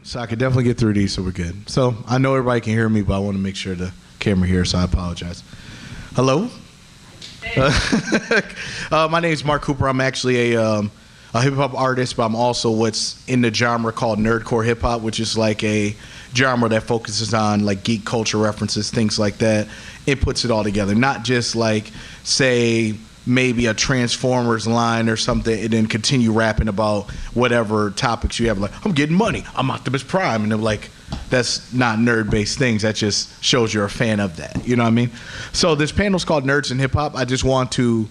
So I could definitely get through these, so we're good. So I know everybody can hear me, but I want to make sure the camera here, so I apologize. Hello? My name is Mark Cooper. I'm actually a hip-hop artist, but I'm also what's in the genre called nerdcore hip-hop, which is like a genre that focuses on like geek culture references, things like that. It puts it all together, not just like, say, maybe a Transformers line or something, and then continue rapping about whatever topics you have. Like, I'm getting money, I'm Optimus Prime, and they're like, that's not nerd-based things. That just shows you're a fan of that. You know what I mean? So this panel's called Nerds in Hip Hop. I just want to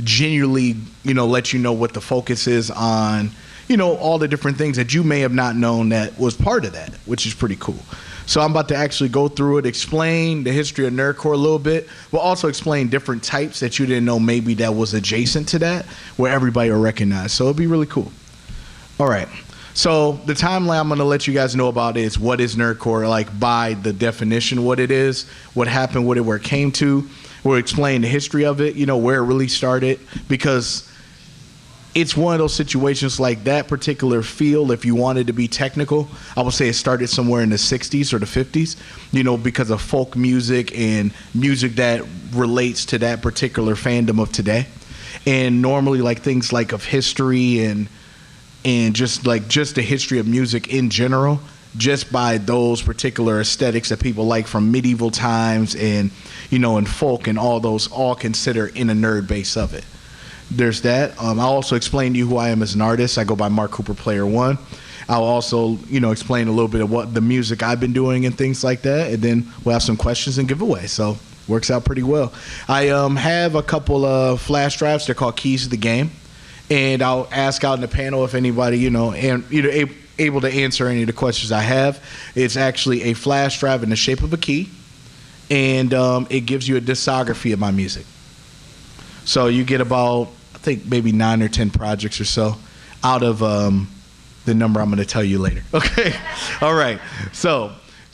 genuinely, let you know what the focus is on, all the different things that you may have not known that was part of that, which is pretty cool. So I'm about to actually go through it, explain the history of nerdcore a little bit, but also explain different types that you didn't know maybe that was adjacent to that, where everybody will recognize. So it'll be really cool. All right. So the timeline I'm going to let you guys know about is what is nerdcore, like by the definition, what it is, what happened with it, where it came to. We'll explain the history of it, where it really started, because it's one of those situations like that particular field. If you wanted to be technical, I would say it started somewhere in the 60s or the 50s, because of folk music and music that relates to that particular fandom of today. And normally like things like of history and just the history of music in general, just by those particular aesthetics that people like from medieval times and, and folk and all those, all consider in a nerd base of it. There's that. I'll also explain to you who I am as an artist. I go by Mark Cooper Player One. I'll also, explain a little bit of what the music I've been doing and things like that. And then we'll have some questions and giveaway. So works out pretty well. I have a couple of flash drives. They're called Keys to the Game. And I'll ask out in the panel if anybody, able to answer any of the questions I have. It's actually a flash drive in the shape of a key. And it gives you a discography of my music. So you get about, I think, maybe 9 or 10 projects or so out of the number I'm going to tell you later. Okay? All right. So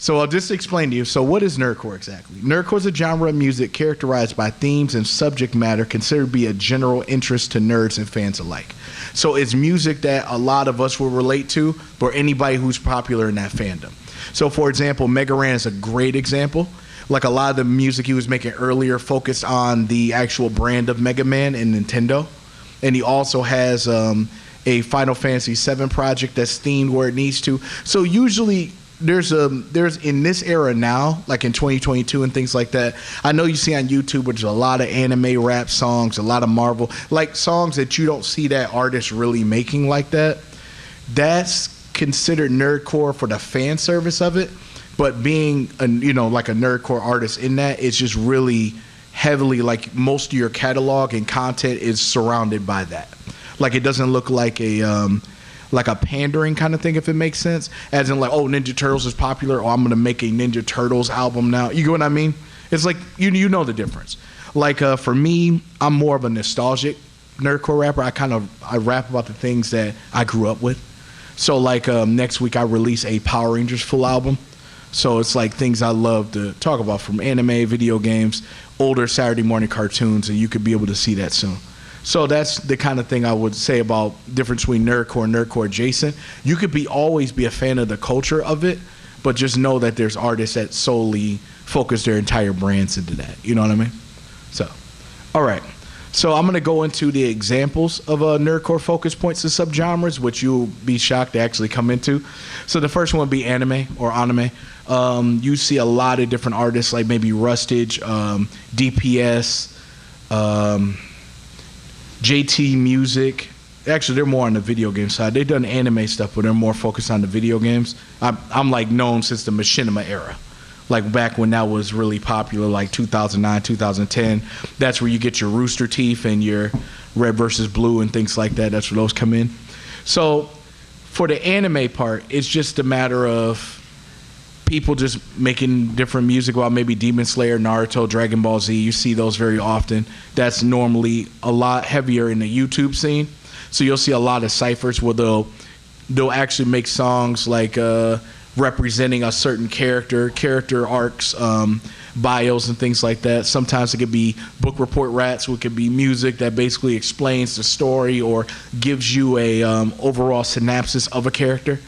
I'll just explain to you. So what is nerdcore exactly? Nerdcore is a genre of music characterized by themes and subject matter considered to be a general interest to nerds and fans alike. So it's music that a lot of us will relate to, or anybody who's popular in that fandom. So, for example, Mega Ran is a great example. Like a lot of the music he was making earlier focused on the actual brand of Mega Man and Nintendo. And he also has a Final Fantasy VII project that's themed where it needs to. So usually there's in this era now, like in 2022 and things like that, I know you see on YouTube, there's a lot of anime rap songs, a lot of Marvel, like songs that you don't see that artist really making like that. That's considered nerdcore for the fan service of it. But being like a nerdcore artist in that, it's just really heavily, like most of your catalog and content is surrounded by that. Like it doesn't look like a pandering kind of thing, if it makes sense. As in like, oh, Ninja Turtles is popular, oh, I'm gonna make a Ninja Turtles album now. You get what I mean? It's like you know the difference. Like for me, I'm more of a nostalgic nerdcore rapper. I rap about the things that I grew up with. So like next week I release a Power Rangers full album. So it's like things I love to talk about, from anime, video games, older Saturday morning cartoons, and you could be able to see that soon. So that's the kind of thing I would say about difference between nerdcore and nerdcore adjacent. You could always be a fan of the culture of it, but just know that there's artists that solely focus their entire brands into that. You know what I mean? So, all right. So I'm going to go into the examples of nerdcore focus points and subgenres, which you'll be shocked to actually come into. So the first one would be anime or anime. You see a lot of different artists, like maybe Rustage, DPS, JT Music. Actually, they're more on the video game side. They've done anime stuff, but they're more focused on the video games. I'm like known since the Machinima era. Like back when that was really popular, like 2009, 2010. That's where you get your Rooster Teeth and your Red versus Blue and things like that. That's where those come in. So for the anime part, it's just a matter of people just making different music about maybe Demon Slayer, Naruto, Dragon Ball Z. You see those very often. That's normally a lot heavier in the YouTube scene. So you'll see a lot of ciphers where they'll actually make songs like representing a certain character arcs, bios and things like that. Sometimes it could be book report rats, which could be music that basically explains the story or gives you a overall synopsis of a character.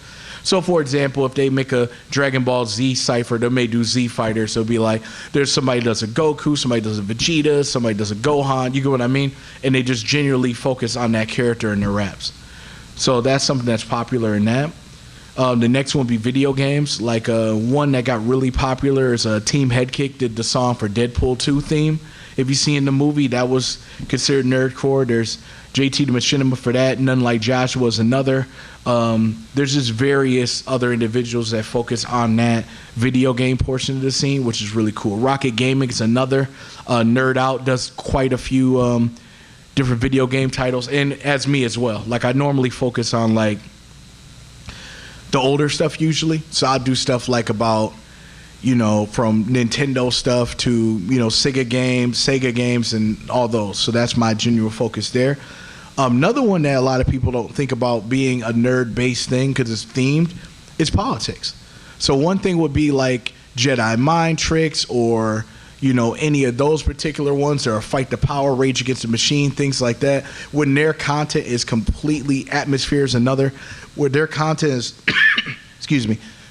So, for example, if they make a Dragon Ball Z cipher, they may do Z Fighters. So it'll be like, there's somebody does a Goku, somebody does a Vegeta, somebody does a Gohan. You get what I mean? And they just genuinely focus on that character in their raps. So that's something that's popular in that. The next one would be video games. Like one that got really popular is Team Headkick did the song for Deadpool 2 theme. If you see in the movie, that was considered nerdcore. There's JT the Machinima for that. None Like Joshua is another. There's just various other individuals that focus on that video game portion of the scene, which is really cool. Rocket Gaming is another. Nerd Out does quite a few different video game titles, and as me as well. Like I normally focus on like the older stuff usually. So I do stuff like about, from Nintendo stuff to, Sega games and all those. So that's my genuine focus there. Another one that a lot of people don't think about being a nerd-based thing because it's themed is politics. So one thing would be like Jedi mind tricks or, any of those particular ones, or Fight the Power, Rage Against the Machine, things like that. When their content is completely, Atmosphere is another, where their content is,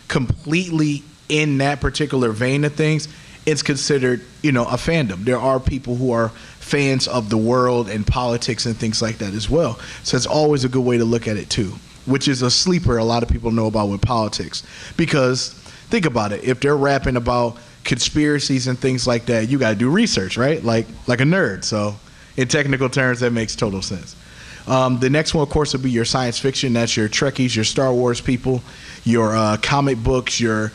completely in that particular vein of things, it's considered, a fandom. There are people who are fans of the world and politics and things like that as well. So it's always a good way to look at it too, which is a sleeper a lot of people know about with politics. Because think about it, if they're rapping about conspiracies and things like that, you got to do research, right? Like a nerd. So in technical terms, that makes total sense. The next one, of course, would be your science fiction. That's your Trekkies, your Star Wars people, your comic books, your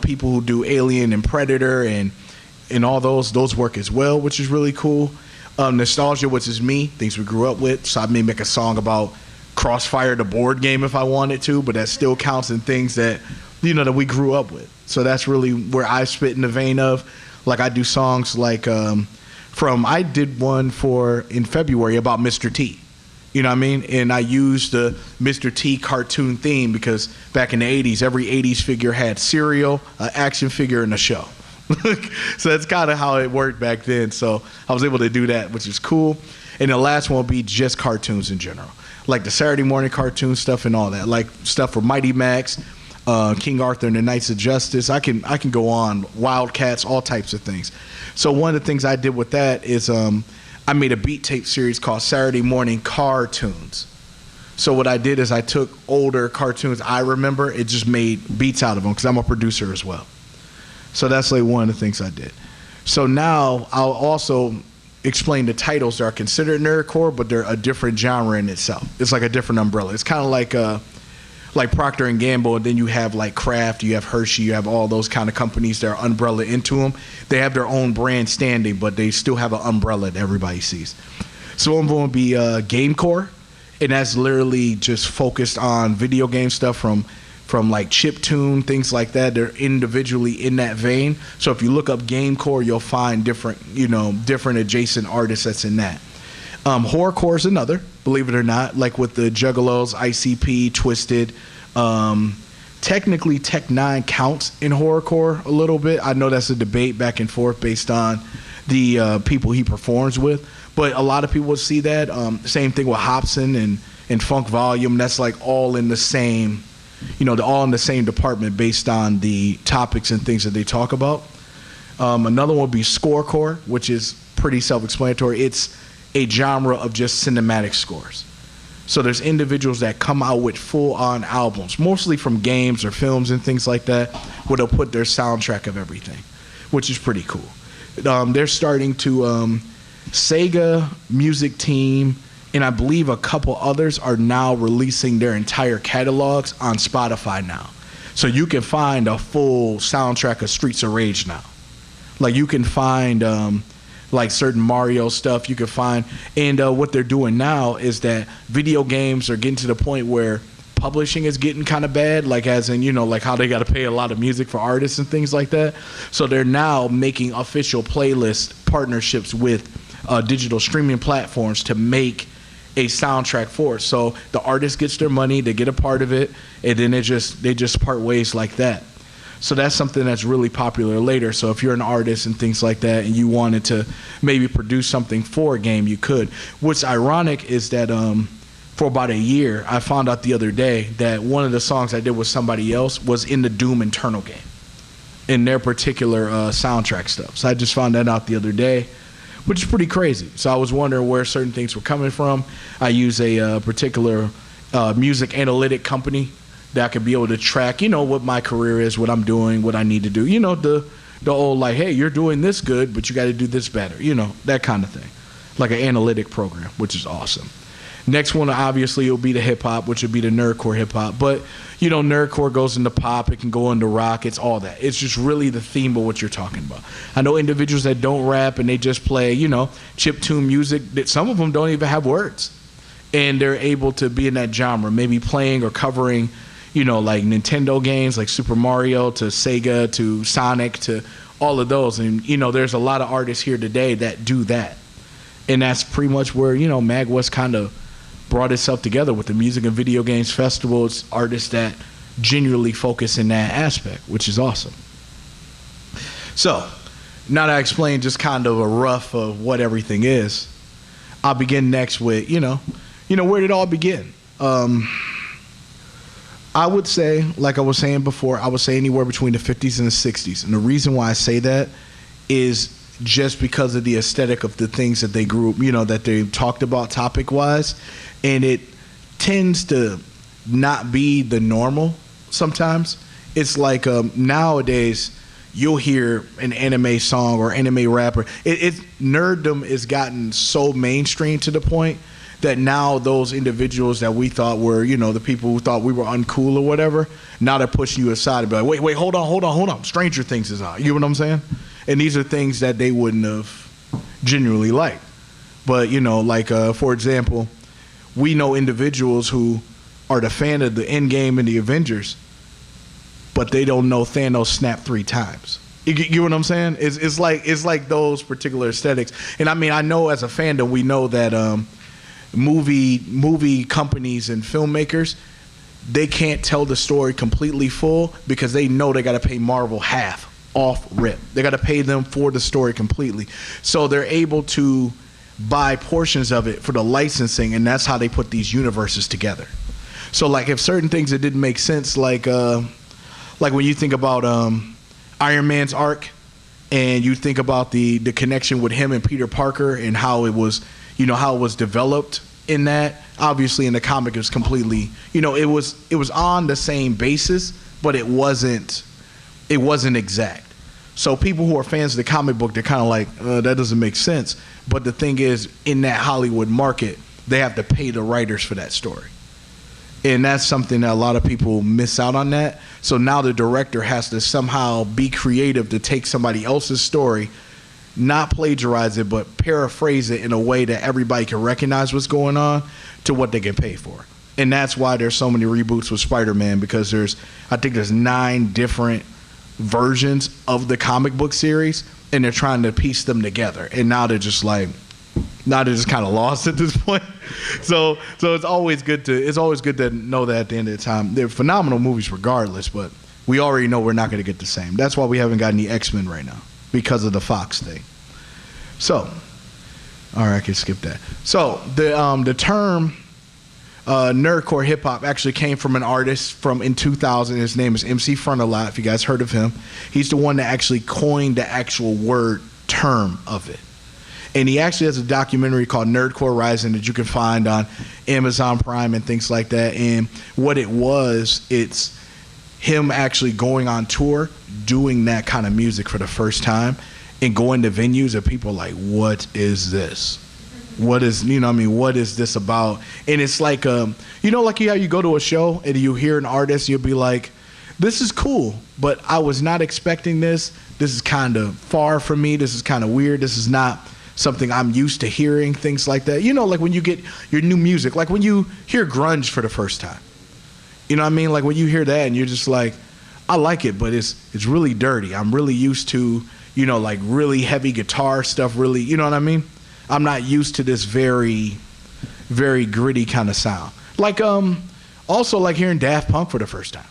people who do Alien and Predator and all those work as well, which is really cool. Nostalgia, which is me, things we grew up with. So I may make a song about Crossfire, the board game, if I wanted to, but that still counts in things that that we grew up with. So that's really where I spit in the vein of. Like I do songs like I did one in February about Mr. T. You know what I mean? And I used the Mr. T cartoon theme because back in the 80s, every 80s figure had cereal, an action figure, and a show. So that's kind of how it worked back then. So I was able to do that, which is cool. And the last one will be just cartoons in general. Like the Saturday morning cartoon stuff and all that. Like stuff for Mighty Max, King Arthur and the Knights of Justice. I can go on. Wildcats, all types of things. So one of the things I did with that is I made a beat tape series called Saturday Morning Cartoons. So what I did is I took older cartoons I remember, it just made beats out of them because I'm a producer as well. So that's like one of the things I did. So now I'll also explain the titles that are considered nerdcore, but they're a different genre in itself. It's like a different umbrella. It's kind of like Procter and Gamble, and then you have like Kraft, you have Hershey, you have all those kind of companies that are umbrella into them. They have their own brand standing, but they still have an umbrella that everybody sees. So one will be Gamecore, and that's literally just focused on video game stuff from like chiptune, things like that. They're individually in that vein. So if you look up Gamecore, you'll find different adjacent artists that's in that. Horrorcore is another, believe it or not, like with the Juggalos, ICP, Twisted. Technically, Tech 9 counts in horrorcore a little bit. I know that's a debate back and forth based on the people he performs with, but a lot of people would see that. Same thing with Hobson and Funk Volume. That's like all in the same, all in the same department based on the topics and things that they talk about. Another one would be Scorecore, which is pretty self-explanatory. It's a genre of just cinematic scores. So there's individuals that come out with full-on albums, mostly from games or films and things like that, where they'll put their soundtrack of everything, which is pretty cool. They're starting to, Sega Music Team, and I believe a couple others are now releasing their entire catalogs on Spotify now. So you can find a full soundtrack of Streets of Rage now. Like you can find like certain Mario stuff you can find. And what they're doing now is that video games are getting to the point where publishing is getting kind of bad, like as in, like how they got to pay a lot of music for artists and things like that. So they're now making official playlist partnerships with digital streaming platforms to make a soundtrack for it. So the artist gets their money, they get a part of it, and then they just part ways like that. So that's something that's really popular later. So if you're an artist and things like that and you wanted to maybe produce something for a game, you could. What's ironic is that for about a year, I found out the other day that one of the songs I did with somebody else was in the Doom internal game, in their particular soundtrack stuff. So I just found that out the other day, which is pretty crazy. So I was wondering where certain things were coming from. I use a particular music analytic company that I could be able to track, what my career is, what I'm doing, what I need to do. The old, like, hey, you're doing this good, but you got to do this better. That kind of thing. Like an analytic program, which is awesome. Next one, obviously, will be the hip-hop, which would be the nerdcore hip-hop. But, nerdcore goes into pop. It can go into rock. It's all that. It's just really the theme of what you're talking about. I know individuals that don't rap and they just play, chiptune music. That some of them don't even have words. And they're able to be in that genre, maybe playing or covering, like Nintendo games like Super Mario to Sega to Sonic to all of those. And, there's a lot of artists here today that do that. And that's pretty much where, MAGWest kind of brought itself together with the Music and Video Games Festival. It's artists that genuinely focus in that aspect, which is awesome. So, now that I explained just kind of a rough of what everything is, I'll begin next with, where did it all begin? I would say, like I was saying before, I would say anywhere between the 50s and the 60s. And the reason why I say that is just because of the aesthetic of the things that they grew, that they talked about topic-wise. And it tends to not be the normal sometimes. It's like nowadays you'll hear an anime song or anime rapper. Nerddom has gotten so mainstream to the point that now those individuals that we thought were, the people who thought we were uncool or whatever, now they're pushing you aside and be like, wait, hold on. Stranger Things is out. You know what I'm saying? And these are things that they wouldn't have genuinely liked. But, for example, we know individuals who are the fan of the Endgame and the Avengers, but they don't know Thanos snapped 3 times. You get what I'm saying? It's like those particular aesthetics. And I mean, I know as a fandom, we know that movie companies and filmmakers, they can't tell the story completely full because they know they got to pay Marvel half off rip. They got to pay them for the story completely. So they're able to buy portions of it for the licensing, and that's how they put these universes together. So like if certain things that didn't make sense, like when you think about Iron Man's arc and you think about the connection with him and Peter Parker and how it was, how it was developed in that, obviously in the comic it was completely, it was on the same basis, but it wasn't exact. So people who are fans of the comic book, they're kind of like, that doesn't make sense. But the thing is, in that Hollywood market, they have to pay the writers for that story. And that's something that a lot of people miss out on that. So now the director has to somehow be creative to take somebody else's story, not plagiarize it, but paraphrase it in a way that everybody can recognize what's going on to what they can pay for. And that's why there's so many reboots with Spider-Man, because I think there's 9 different versions of the comic book series, and they're trying to piece them together. And now they're just kind of lost at this point. So it's always good to know that at the end of the time, they're phenomenal movies regardless, but we already know we're not going to get the same. That's why we haven't got any X-Men right now, because of the Fox thing. So, all right, I can skip that. So the term nerdcore hip hop actually came from an artist in 2000. His name is MC Frontalot. If you guys heard of him, he's the one that actually coined the actual word term of it. And he actually has a documentary called Nerdcore Rising that you can find on Amazon Prime and things like that. And what it was, it's him actually going on tour, doing that kind of music for the first time, and going to venues and people are like, what is this? What is this about? And it's like, like how you go to a show and you hear an artist, you'll be like, this is cool, but I was not expecting this. This is kind of far from me. This is kind of weird. This is not something I'm used to hearing, things like that. Like when you get your new music, like when you hear grunge for the first time. You know what I mean? Like when you hear that and you're just like, I like it, but it's really dirty. I'm really used to, like really heavy guitar stuff, really, you know what I mean? I'm not used to this very, very gritty kind of sound. Like also like hearing Daft Punk for the first time.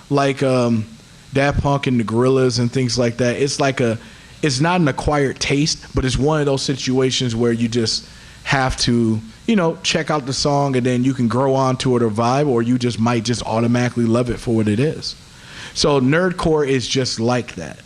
Like Daft Punk and the Gorillaz and things like that. It's not an acquired taste, but it's one of those situations where you just have to, check out the song and then you can grow onto it or vibe, or you just might just automatically love it for what it is. So nerdcore is just like that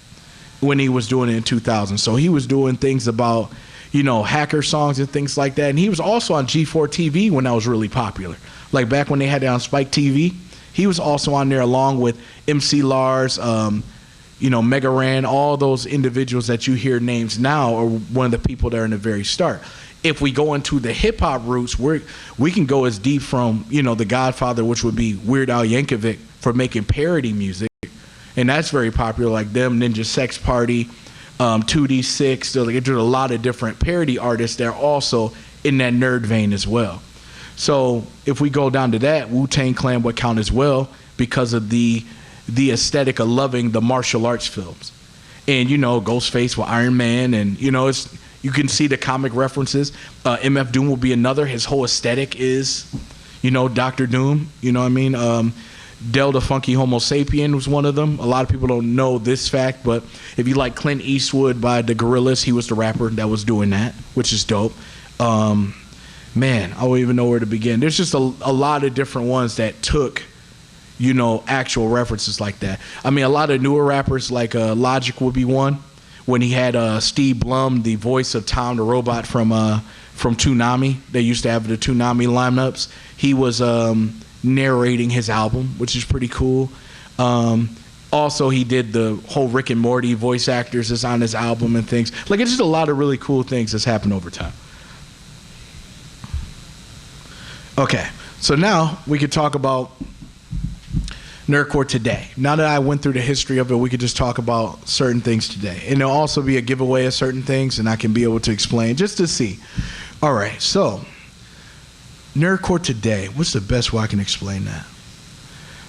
when he was doing it in 2000. So he was doing things about, hacker songs and things like that. And he was also on G4 TV when that was really popular. Like back when they had it on Spike TV, he was also on there along with MC Lars, Mega Ran, all those individuals that you hear names now are one of the people that are in the very start. If we go into the hip hop roots, we can go as deep from, the Godfather, which would be Weird Al Yankovic, for making parody music. And that's very popular, like them, Ninja Sex Party, 2D6. There's a lot of different parody artists that are also in that nerd vein as well. So if we go down to that, Wu-Tang Clan would count as well because of the aesthetic of loving the martial arts films. And, Ghostface with Iron Man, and, you can see the comic references. MF Doom will be another. His whole aesthetic is, Dr. Doom, Del the Funky Homo Sapien was one of them. A lot of people don't know this fact, but if you like Clint Eastwood by the Gorillaz, he was the rapper that was doing that, which is dope. Man, I don't even know where to begin. There's just a lot of different ones that took, actual references like that. I mean, a lot of newer rappers like Logic would be one. When he had Steve Blum, the voice of Tom the Robot from Toonami. They used to have the Toonami lineups. He was narrating his album, which is pretty cool. Also, he did the whole Rick and Morty voice actors that's on his album and things. Like, it's just a lot of really cool things that's happened over time. Okay, so now we could talk about nerdcore today. Now that I went through the history of it, we could just talk about certain things today. And there'll also be a giveaway of certain things, and I can be able to explain just to see. All right, so nerdcore today, what's the best way I can explain that?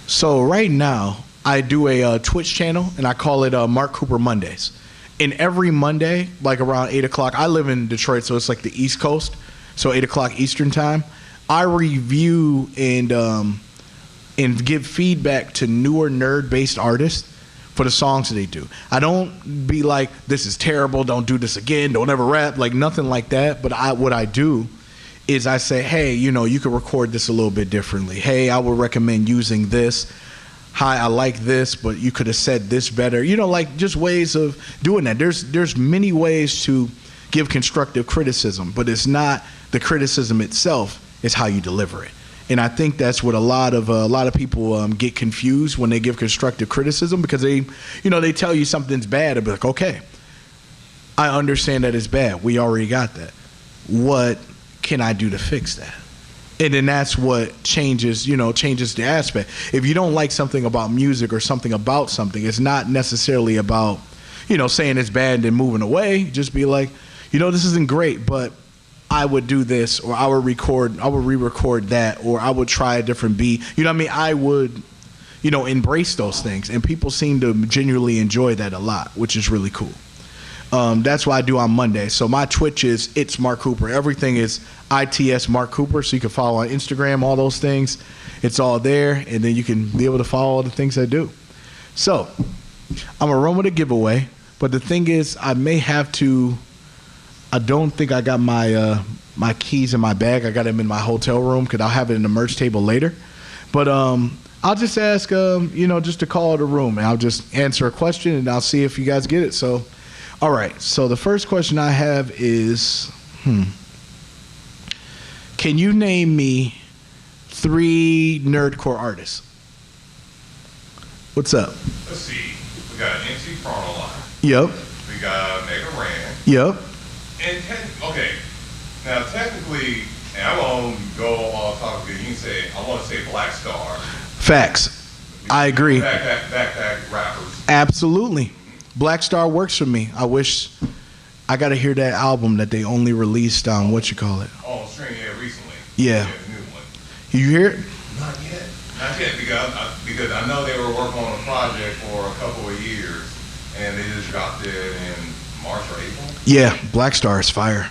So right now, I do a Twitch channel, and I call it Mark Cooper Mondays. And every Monday, like around 8 o'clock, I live in Detroit, so it's like the East Coast, so 8 o'clock Eastern time, I review and give feedback to newer nerd-based artists for the songs that they do. I don't be like, this is terrible, don't do this again, don't ever rap, like nothing like that. But what I do is I say, hey, you could record this a little bit differently. Hey, I would recommend using this. Hi, I like this, but you could have said this better. Like just ways of doing that. There's many ways to give constructive criticism, but it's not the criticism itself, it's how you deliver it. And I think that's what a lot of people get confused when they give constructive criticism, because they tell you something's bad and be like, okay, I understand that it's bad. We already got that. What can I do to fix that? And then that's what changes the aspect. If you don't like something about music or something about something, it's not necessarily about, saying it's bad and then moving away. Just be like, this isn't great, but I would do this, or I would re-record that, or I would try a different beat. I would, embrace those things. And people seem to genuinely enjoy that a lot, which is really cool. That's what I do on Monday. So my Twitch is It's Mark Cooper. Everything is ITS Mark Cooper, so you can follow on Instagram, all those things. It's all there, and then you can be able to follow all the things I do. So I'm going to run with a giveaway, but the thing is, I don't think I got my keys in my bag. I got them in my hotel room because I'll have it in the merch table later. But I'll just ask, just to call it a room, and I'll just answer a question, and I'll see if you guys get it. So, all right. So the first question I have is, can you name me 3 nerdcore artists? What's up? Let's see. We got MC Frontal. Yep. We got Mega Ran. Yep. And okay, now technically, and I won't go off topic. You can say I want to say Black Star. Facts. I agree. Backpack rappers. Absolutely. Black Star works for me. I wish I got to hear that album that they only released on recently. Yeah. The new one. You hear it? Not yet, because I know they were working on a project for a couple of years, and they just dropped it in March or April. Yeah, Black Star is fire.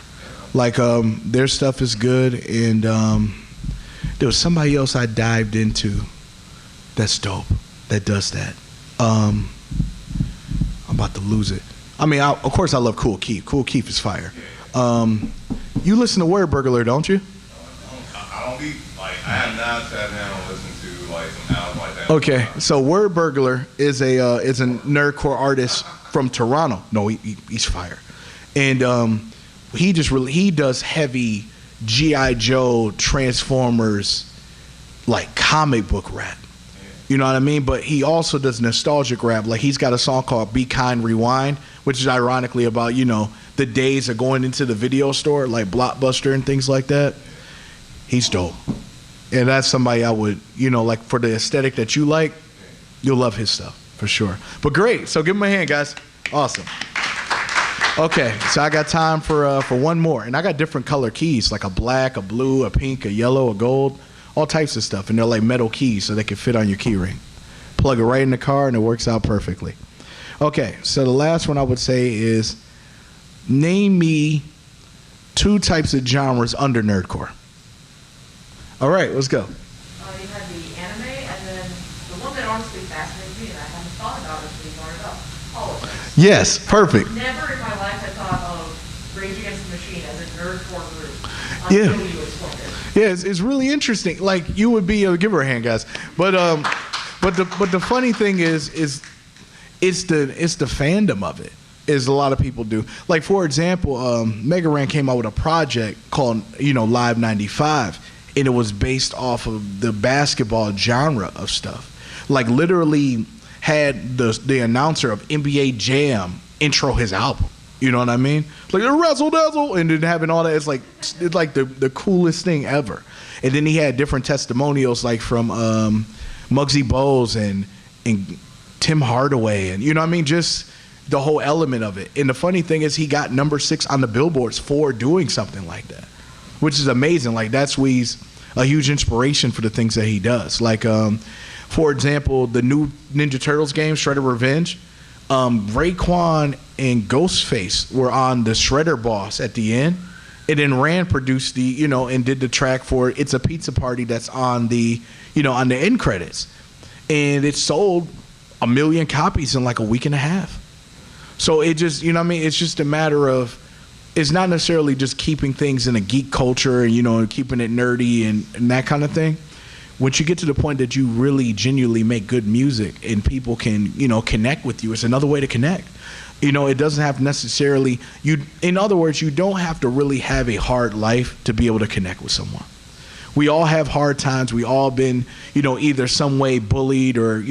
Like their stuff is good, and there was somebody else I dived into that's dope that does that. I'm about to lose it. I mean, of course I love Kool Keith. Kool Keith is fire. You listen to Word Burglar, don't you? I don't be like I have not sat down and listened to like some albums like that. Okay, so Word Burglar is a nerdcore artist from Toronto. No, he's fire, and he does heavy G.I. Joe, Transformers, like comic book rap. You know what I mean? But he also does nostalgic rap. Like he's got a song called Be Kind Rewind, which is ironically about, the days of going into the video store, like Blockbuster and things like that. He's dope. And that's somebody I would, like for the aesthetic that you like, you'll love his stuff for sure. But great. So give him a hand, guys. Awesome. Okay, so I got time for one more. And I got different color keys, like a black, a blue, a pink, a yellow, a gold. All types of stuff, and they're like metal keys so they can fit on your key ring. Plug it right in the car and it works out perfectly. Okay, so the last one I would say is name me 2 types of genres under nerdcore. All right, let's go. You had the anime, and then the one that honestly fascinates me, and I haven't thought about it until you brought it up, politics. Yes, perfect. Never in my life had thought of Rage Against the Machine as a nerdcore group Yeah. until you explained it. Yeah, it's really interesting. Like you would be, give her a hand, guys. But the funny thing is it's the fandom of it. Is a lot of people do. Like for example, Mega Ran came out with a project called Live 95, and it was based off of the basketball genre of stuff. Like literally had the announcer of NBA Jam intro his album. You know what I mean? Like the razzle dazzle, and then having all that. It's like the coolest thing ever. And then he had different testimonials, like from Muggsy Bogues and Tim Hardaway, and you know what I mean, just the whole element of it. And the funny thing is, he got number 6 on the billboards for doing something like that, which is amazing. Like that's why he's a huge inspiration for the things that he does. Like for example, the new Ninja Turtles game, Shredder Revenge. Raekwon and Ghostface were on the Shredder Boss at the end, and then Rand produced the and did the track for It's a Pizza Party that's on the on the end credits, and it sold 1 million copies in like a week and a half. So it just it's just a matter of, it's not necessarily just keeping things in a geek culture and keeping it nerdy and that kind of thing. Once you get to the point that you really genuinely make good music and people can, connect with you, it's another way to connect. It doesn't have necessarily, in other words, you don't have to really have a hard life to be able to connect with someone. We all have hard times. We all been, either some way bullied or,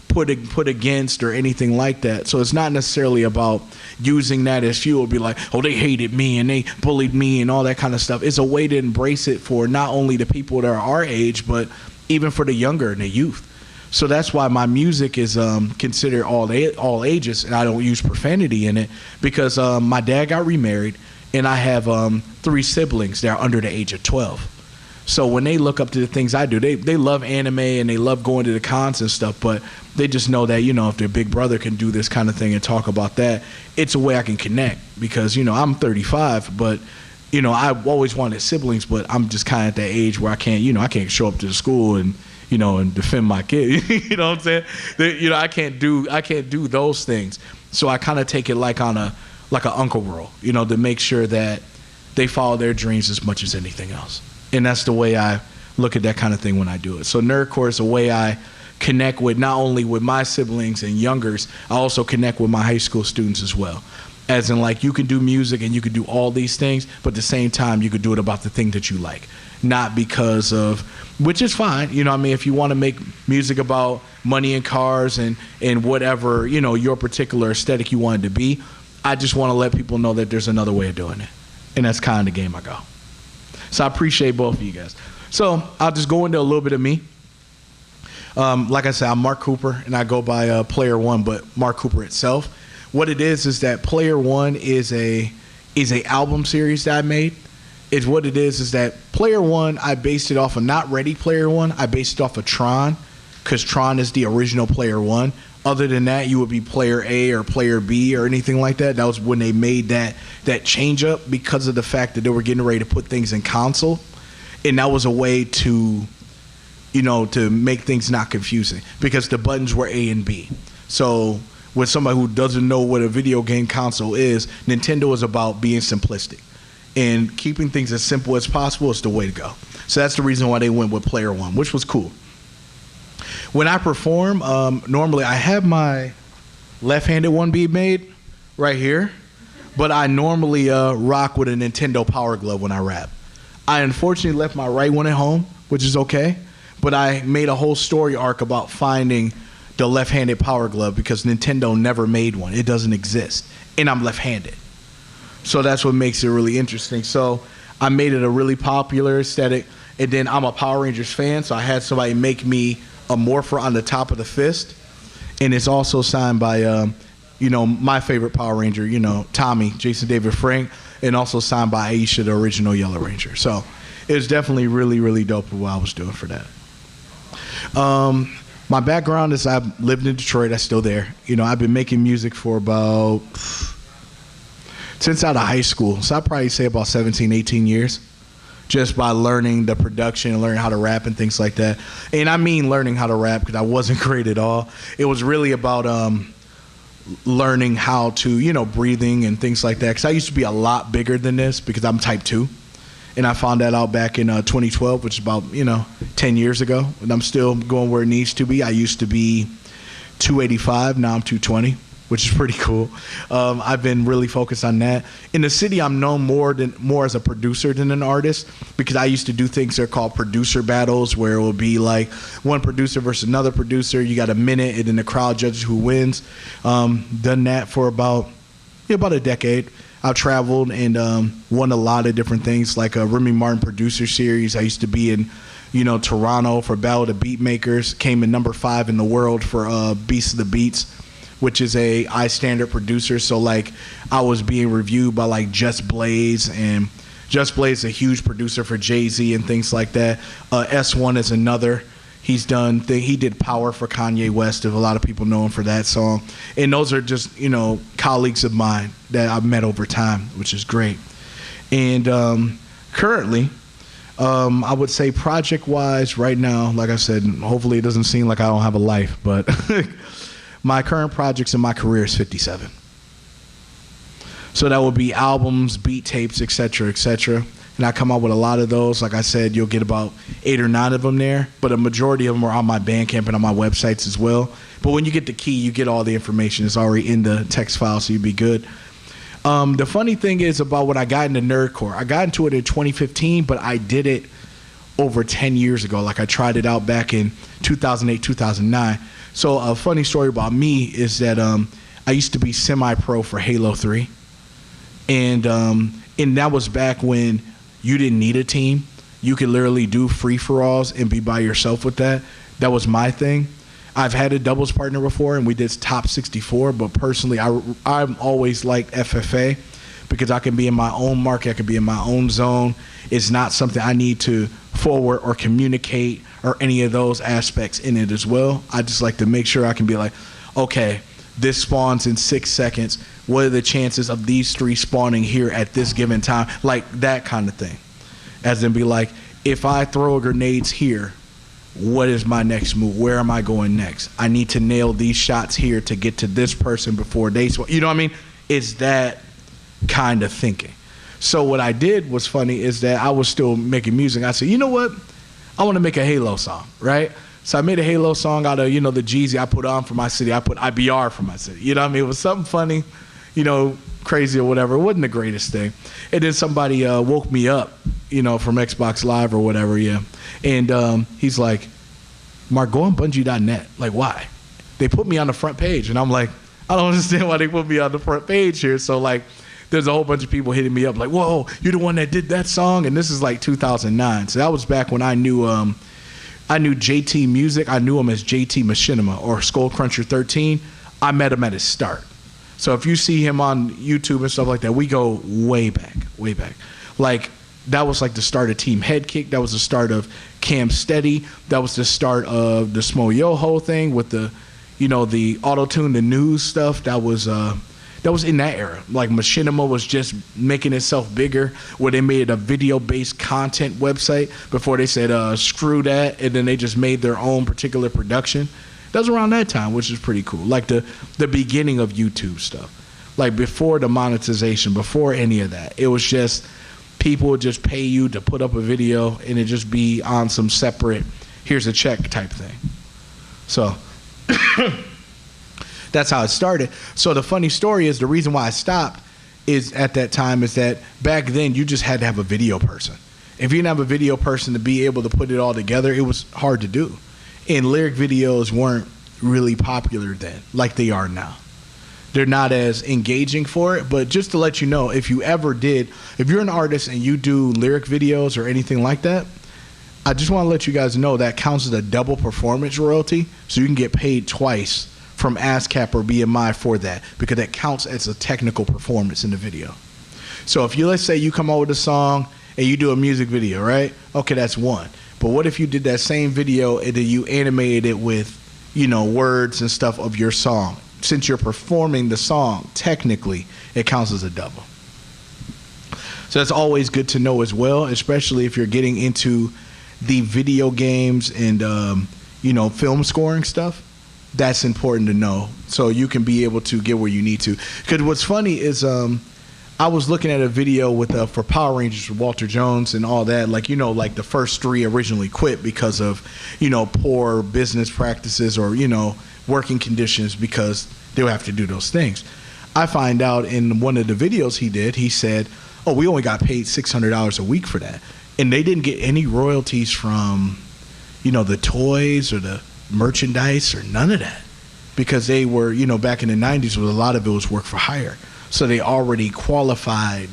put against or anything like that. So it's not necessarily about using that as fuel, be like, oh, they hated me and they bullied me and all that kind of stuff. It's a way to embrace it for not only the people that are our age, but even for the younger and the youth. So that's why my music is considered all ages, and I don't use profanity in it, because my dad got remarried, and I have 3 siblings that are under the age of 12. So when they look up to the things I do, they love anime and they love going to the cons and stuff, but they just know that, if their big brother can do this kind of thing and talk about that, it's a way I can connect. Because, I'm 35, but, I've always wanted siblings, but I'm just kind of at that age where I can't show up to the school and, and defend my kid. You know what I'm saying? I can't do those things. So I kind of take it like an uncle role, to make sure that they follow their dreams as much as anything else. And that's the way I look at that kind of thing when I do it. So nerdcore is a way I connect with, not only with my siblings and youngers, I also connect with my high school students as well. As in, like, you can do music and you can do all these things, but at the same time, you could do it about the thing that you like. Not because of, which is fine, if you want to make music about money and cars and whatever, your particular aesthetic you want it to be, I just want to let people know that there's another way of doing it. And that's kind of the game I go. So I appreciate both of you guys. So I'll just go into a little bit of me. Like I said, I'm Mark Cooper, and I go by Player One, but Mark Cooper itself. What it is that Player One is a album series that I made. It's what it is that Player One, I based it off of not Ready Player One. I based it off of Tron, because Tron is the original Player One. Other than that, you would be Player A or Player B or anything like that. That was when they made that change up, because of the fact that they were getting ready to put things in console. And that was a way to, to make things not confusing, because the buttons were A and B. So with somebody who doesn't know what a video game console is, Nintendo is about being simplistic. and keeping things as simple as possible is the way to go. So that's the reason why they went with Player One, which was cool. When I perform, normally I have my left-handed one being made right here, but I normally rock with a Nintendo Power Glove when I rap. I unfortunately left my right one at home, which is okay, but I made a whole story arc about finding the left-handed Power Glove because Nintendo never made one. It doesn't exist, and I'm left-handed. So that's what makes it really interesting. So I made it a really popular aesthetic, and then I'm a Power Rangers fan, so I had somebody make me a morpher on the top of the fist, and it's also signed by, my favorite Power Ranger, Tommy, Jason David Frank, and also signed by Aisha, the original Yellow Ranger. So it was definitely really, really dope what I was doing for that. My background is I've lived in Detroit. I'm still there. I've been making music for about, since out of high school. So I'd probably say about 17, 18 years. Just by learning the production and learning how to rap and things like that. And I mean learning how to rap because I wasn't great at all. It was really about learning how to, breathing and things like that. Because I used to be a lot bigger than this because I'm type 2. And I found that out back in 2012, which is about, 10 years ago. And I'm still going where it needs to be. I used to be 285. Now I'm 220, which is pretty cool. I've been really focused on that. In the city, I'm known more as a producer than an artist because I used to do things that are called producer battles where it will be like one producer versus another producer. You got a minute, and then the crowd judges who wins. Done that for about a decade. I've traveled and won a lot of different things, like a Remy Martin producer series. I used to be in, Toronto for Battle of the Beat Makers. Came in number 5 in the world for Beast of the Beats, which is a iStandard producer. So like I was being reviewed by like Just Blaze, and Just Blaze is a huge producer for Jay-Z and things like that. S1 is another. He did Power for Kanye West, if a lot of people know him for that song. And those are just, colleagues of mine that I've met over time, which is great. And currently, I would say project-wise right now, like I said, hopefully it doesn't seem like I don't have a life, but my current projects in my career is 57. So that would be albums, beat tapes, et cetera, et cetera. And I come out with a lot of those. Like I said, you'll get about 8 or 9 of them there. But a majority of them are on my Bandcamp and on my websites as well. But when you get the key, you get all the information. It's already in the text file, so you'll be good. The funny thing is about when I got into nerdcore, I got into it in 2015, but I did it over 10 years ago. Like I tried it out back in 2008, 2009. So a funny story about me is that I used to be semi-pro for Halo 3. And that was back when you didn't need a team. You could literally do free-for-alls and be by yourself with that. That was my thing. I've had a doubles partner before, and we did top 64, but personally, I'm always liked FFA because I can be in my own market, I can be in my own zone. It's not something I need to forward or communicate or any of those aspects in it as well. I just like to make sure I can be like, okay, this spawns in 6 seconds. What are the chances of these 3 spawning here at this given time? Like that kind of thing. As in be like, if I throw grenades here, what is my next move? Where am I going next? I need to nail these shots here to get to this person before they spawn. You know what I mean? It's that kind of thinking. So what I did was funny is that I was still making music. I said, you know what? I want to make a Halo song, right? So I made a Halo song out of, the Jeezy I put on for my city. I put IBR for my city. You know what I mean? It was something funny, crazy or whatever. It wasn't the greatest thing. And then somebody woke me up, from Xbox Live or whatever, yeah. And he's like, Mark, go on Bungie.net. Like, why? They put me on the front page. And I'm like, I don't understand why they put me on the front page here. So, like, there's a whole bunch of people hitting me up like, whoa, you're the one that did that song? And this is like 2009. So that was back when I knew JT Music. I knew him as JT Machinima or Skullcruncher 13. I met him at his start. So if you see him on YouTube and stuff like that, we go way back, way back. Like, that was like the start of Team Headkick. That was the start of Cam Steady. That was the start of the Smo Yoho thing with the, the auto-tune, the news stuff. That was in that era. Like Machinima was just making itself bigger, where they made a video-based content website before they said, screw that, and then they just made their own particular production. That was around that time, which is pretty cool. Like the beginning of YouTube stuff. Like before the monetization, before any of that. It was just people would just pay you to put up a video and it just be on some separate, here's a check type thing. So that's how it started. So the funny story is the reason why I stopped is at that time is that back then you just had to have a video person. If you didn't have a video person to be able to put it all together, it was hard to do. And lyric videos weren't really popular then like they are now. They're not as engaging for it, but just to let you know, if you're an artist and you do lyric videos or anything like that, I just want to let you guys know that counts as a double performance royalty, so you can get paid twice from ASCAP or BMI for that, because that counts as a technical performance in the video. So if let's say you come out with a song and you do a music video, right? Okay, that's one. But what if you did that same video and then you animated it with, words and stuff of your song? Since you're performing the song, technically, it counts as a double. So that's always good to know as well, especially if you're getting into the video games and, film scoring stuff. That's important to know so you can be able to get where you need to. Because what's funny is I was looking at a video for Power Rangers with Walter Jones and all that. Like the first 3 originally quit because of, poor business practices or, working conditions because they would have to do those things. I find out in one of the videos he did, he said, oh, we only got paid $600 a week for that. And they didn't get any royalties from, the toys or the merchandise or none of that. Because they were, back in the 90s, a lot of it was work for hire. So they already qualified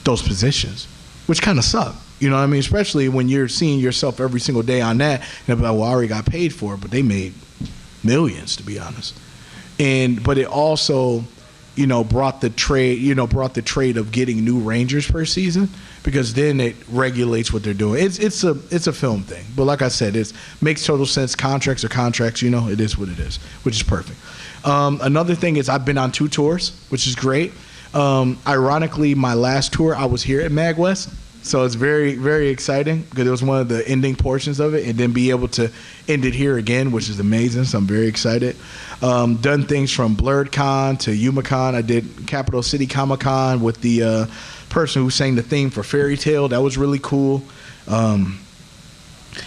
those positions, which kind of sucked. You know what I mean? Especially when you're seeing yourself every single day on that. And they're like, well, I already got paid for it, but they made millions, to be honest. But it also, brought the trade of getting new Rangers per season, because then it regulates what they're doing. It's a film thing, but like I said, it makes total sense. Contracts are contracts. It is what it is, which is perfect. Another thing is I've been on 2 tours, which is great. Ironically, my last tour I was here at MAGWest. So it's very, very exciting because it was one of the ending portions of it, and then be able to end it here again, which is amazing. So I'm very excited. Done things from BlurredCon to YumaCon. I did Capital City Comic Con with the person who sang the theme for Fairy Tale. That was really cool.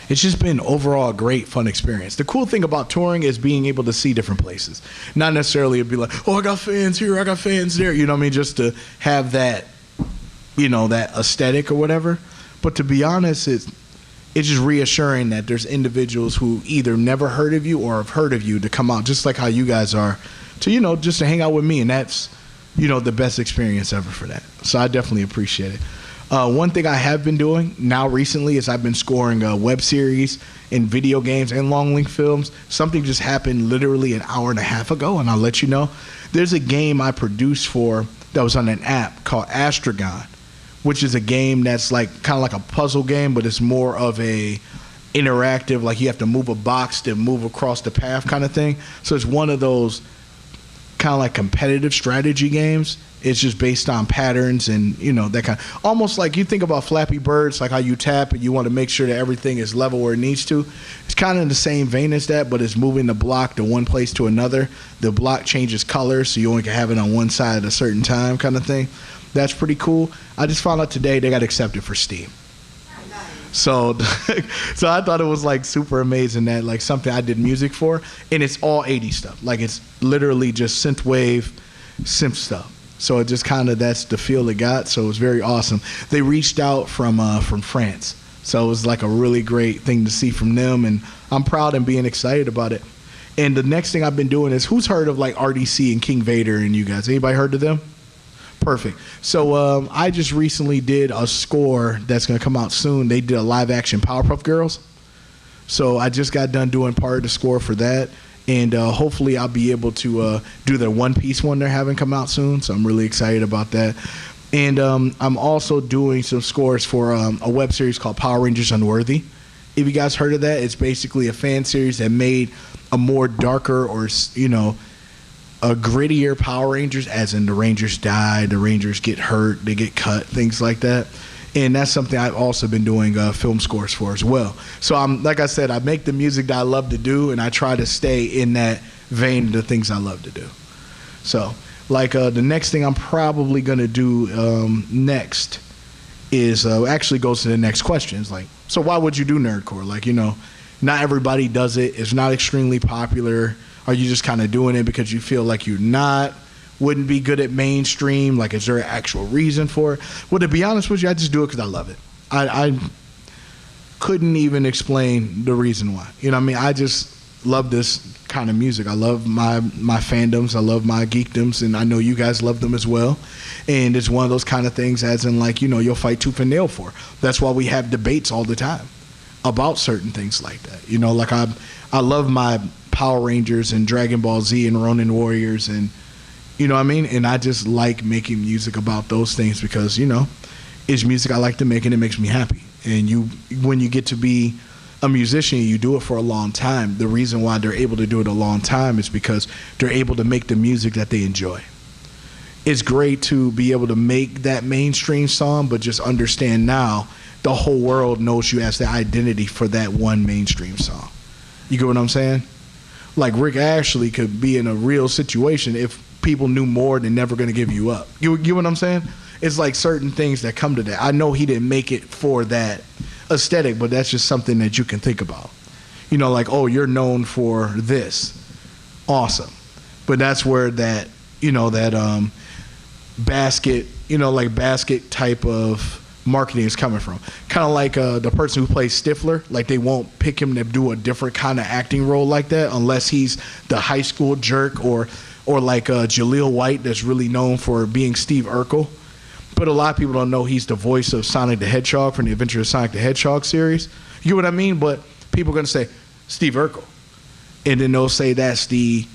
It's just been overall a great, fun experience. The cool thing about touring is being able to see different places. Not necessarily be like, oh, I got fans here, I got fans there. You know what I mean? Just to have that, that aesthetic or whatever. But to be honest, it's just reassuring that there's individuals who either never heard of you or have heard of you to come out, just like how you guys are, to, just to hang out with me. And that's, the best experience ever for that. So I definitely appreciate it. One thing I have been doing now recently is I've been scoring web series and video games and long-length films. Something just happened literally an hour and a half ago, and I'll let you know. There's a game I produced that was on an app called Astragon, which is a game that's kind of like a puzzle game, but it's more of a interactive, like you have to move a box to move across the path kind of thing. So it's one of those kind of like competitive strategy games. It's just based on patterns and, that kind of, almost like you think about Flappy Birds, like how you tap and you want to make sure that everything is level where it needs to. It's kind of in the same vein as that, but it's moving the block to one place to another. The block changes color, so you only can have it on one side at a certain time kind of thing. That's pretty cool. I just found out today they got accepted for Steam. So I thought it was super amazing that something I did music for, and it's all 80s stuff. It's literally just synthwave, synth stuff. So it just kind of, that's the feel it got. So it was very awesome. They reached out from France. So it was a really great thing to see from them, and I'm proud and being excited about it. And the next thing I've been doing is, who's heard of RDC and King Vader and you guys? Anybody heard of them? Perfect. So I just recently did a score that's going to come out soon. They did a live action Powerpuff Girls. So I just got done doing part of the score for that. And hopefully I'll be able to do the One Piece one they're having come out soon. So I'm really excited about that. And I'm also doing some scores for a web series called Power Rangers Unworthy. If you guys heard of that, it's basically a fan series that made a more darker or, a grittier Power Rangers, as in the Rangers die, the Rangers get hurt, they get cut, things like that. And that's something I've also been doing film scores for as well. So like I said, I make the music that I love to do, and I try to stay in that vein of the things I love to do. So the next thing I'm probably going to do next is actually goes to the next question. It's like, so why would you do nerdcore? Like, not everybody does it. It's not extremely popular. Are you just kind of doing it because you feel like wouldn't be good at mainstream? Like, is there an actual reason for it? Well, to be honest with you, I just do it because I love it. I couldn't even explain the reason why. You know what I mean? I just love this kind of music. I love my fandoms. I love my geekdoms, and I know you guys love them as well. And it's one of those kind of things as in, like, you'll fight tooth and nail for. That's why we have debates all the time about certain things like that. Like I love my Power Rangers and Dragon Ball Z and Ronin Warriors, and you know what I mean? And I just like making music about those things because, it's music I like to make and it makes me happy. And when you get to be a musician, you do it for a long time. The reason why they're able to do it a long time is because they're able to make the music that they enjoy. It's great to be able to make that mainstream song, but just understand now the whole world knows you as the identity for that one mainstream song. You get what I'm saying? Like Rick Ashley could be in a real situation if people knew more, they're never going to give you up. You get what I'm saying? It's like certain things that come to that. I know he didn't make it for that aesthetic, but that's just something that you can think about. Like, oh, you're known for this. Awesome. But that's where that, that basket, like basket type of marketing is coming from. Kind of like the person who plays Stifler, like they won't pick him to do a different kind of acting role like that unless he's the high school jerk or like Jaleel White that's really known for being Steve Urkel. But a lot of people don't know he's the voice of Sonic the Hedgehog from the Adventures of Sonic the Hedgehog series. You get what I mean? But people are going to say, Steve Urkel. And then they'll say that's the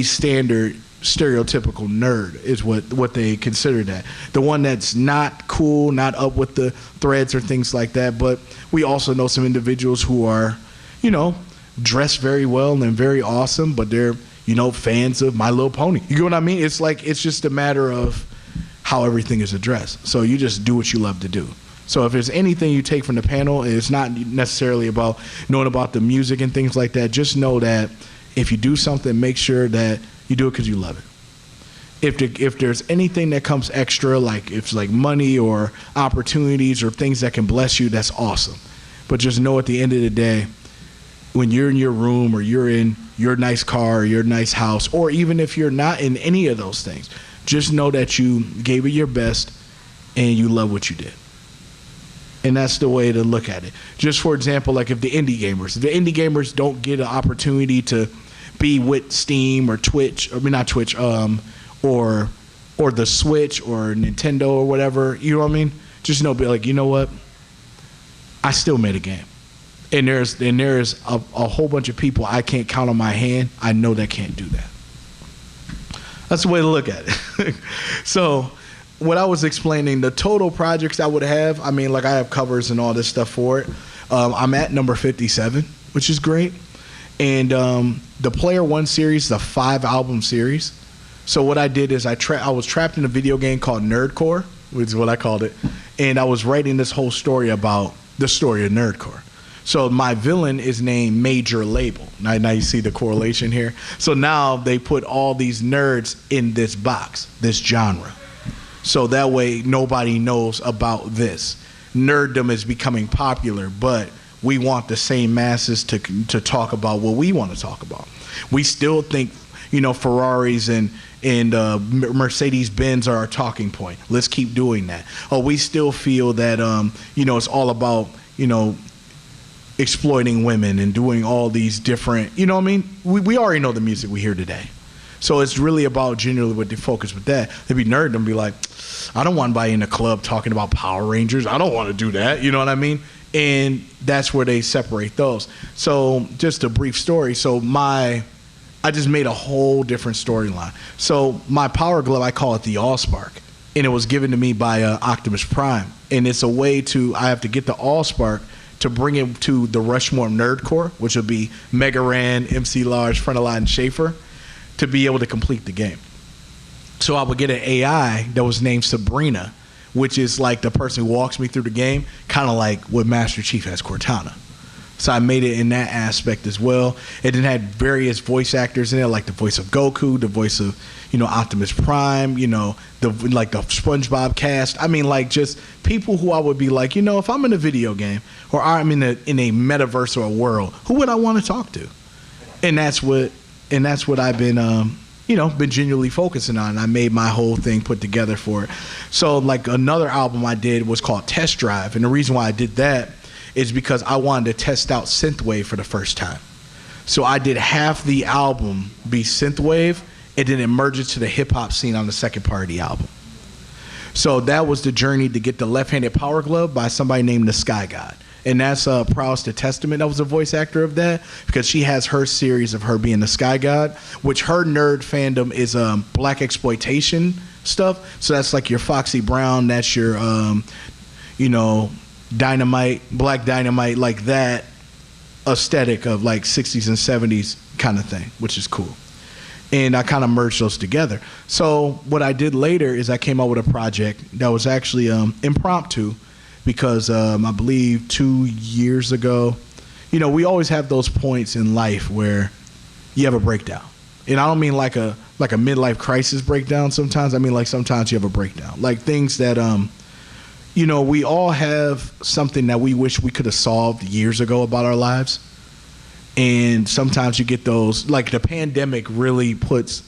standard stereotypical nerd is what they consider that. The one that's not cool, not up with the threads or things like that. But we also know some individuals who are, dressed very well and very awesome, but they're, fans of My Little Pony. You get what I mean? It's like, it's just a matter of how everything is addressed. So you just do what you love to do. So if there's anything you take from the panel, it's not necessarily about knowing about the music and things like that. Just know that if you do something, make sure that you do it because you love it. If there's anything that comes extra, like if it's like money or opportunities or things that can bless you, that's awesome. But just know at the end of the day, when you're in your room or you're in your nice car or your nice house, or even if you're not in any of those things, just know that you gave it your best and you love what you did. And that's the way to look at it. Just for example, like if the indie gamers don't get an opportunity to be with Steam or Twitch, or not Twitch, or the Switch or Nintendo or whatever, you know what I mean? Just know, be like, you know what? I still made a game. And there's a whole bunch of people I can't count on my hand. I know that can't do that. That's the way to look at it. So what I was explaining, the total projects I would have, I mean, like I have covers and all this stuff for it. I'm at number 57, which is great. And the Player One series, the 5-album series. So what I did is I was trapped in a video game called Nerdcore, which is what I called it. And I was writing this whole story about the story of Nerdcore. So my villain is named Major Label. Now you see the correlation here. So now they put all these nerds in this box, this genre. So that way nobody knows about this. Nerddom is becoming popular, but we want the same masses to talk about what we want to talk about. We still think, Ferraris and Mercedes-Benz are our talking point. Let's keep doing that. Or we still feel that, it's all about, exploiting women and doing all these different, we already know the music we hear today. So it's really about generally what they focus with that. They'd be nerd and be like, I don't want anybody in the club talking about Power Rangers. I don't want to do that. You know what I mean? And that's where they separate those. So just a brief story. So I just made a whole different storyline. So my Power Glove, I call it the Allspark. And it was given to me by Optimus Prime. And it's a way I have to get the Allspark to bring it to the Rushmore Nerdcore, which would be Mega Ran, MC Large, Frontaline, and Schaefer, to be able to complete the game. So I would get an AI that was named Sabrina, which is like the person who walks me through the game, kind of like what Master Chief has Cortana. So I made it in that aspect as well. It then had various voice actors in it, like the voice of Goku, the voice of, Optimus Prime, the SpongeBob cast. I mean, like, just people who I would be like, if I'm in a video game or I'm in a metaverse or a world, who would I want to talk to? And that's what I've been been genuinely focusing on. I made my whole thing put together for it. So like another album I did was called Test Drive. And the reason why I did that is because I wanted to test out synthwave for the first time. So I did half the album be synthwave, and then it merged to the hip hop scene on the second part of the album. So that was the journey to get the Left-Handed Power Glove by somebody named the Sky God. And that's Prowse the Testament that was a voice actor of that, because she has her series of her being the Sky God, which her nerd fandom is black exploitation stuff. So that's like your Foxy Brown, that's your Dynamite, Black Dynamite, like that aesthetic of like 60s and 70s kind of thing, which is cool. And I kind of merged those together. So what I did later is I came up with a project that was actually impromptu, because I believe 2 years ago, we always have those points in life where you have a breakdown. And I don't mean like a midlife crisis breakdown sometimes. I mean like sometimes you have a breakdown. Like things that we all have something that we wish we could have solved years ago about our lives. And sometimes you get those, like the pandemic really puts